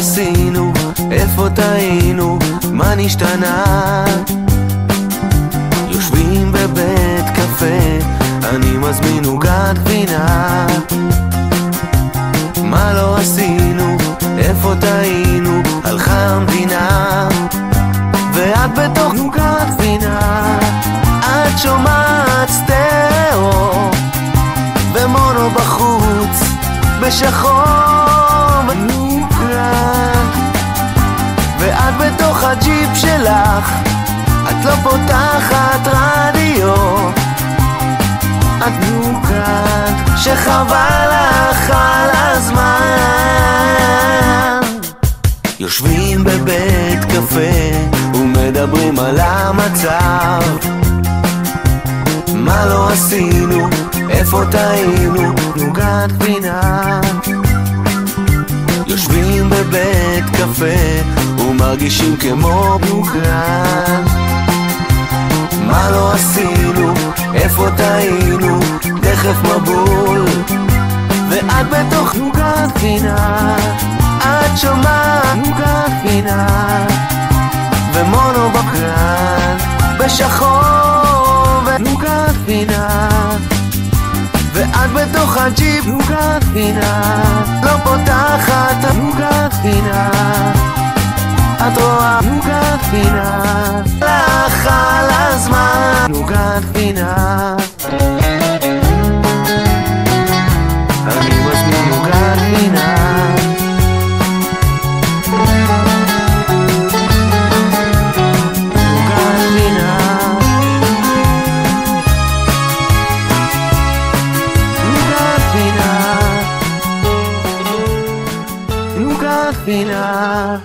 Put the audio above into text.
עשינו? איפה טעינו? מה נשתנה? יושבים בבית קפה, אני מזמין עוגת גבינה. מה לא עשינו? איפה טעינו? הלכה המדינה ואת בתוך עוגת גבינה. את שומעת סטריאו ומונו בחוץ בשחור מוקרן, ואת בתוך הג'יפ שלך, את לא פותחת רדיו, את מוקרן שחבל לך על הזמן. יושבים בבית קפה ומדברים על המצב. מה לא עשינו? איפה טעינו? עוגת גבינה. יושבים בבית קפה ומרגישים כמו מוקרן. מה לא עשינו? איפה טעינו? תכף מבול ואת בתוך עוגת גבינה. את שומעת עוגת גבינה ומונו בקרן בשחור ועוגת גבינה, ואת בתוך הג'יפ עוגת גבינה, לא פותחת עוגת גבינה. את רואה עוגת גבינה, לך על הזמן עוגת גבינה. אני מזמין עוגת גבינה. עוגת גבינה.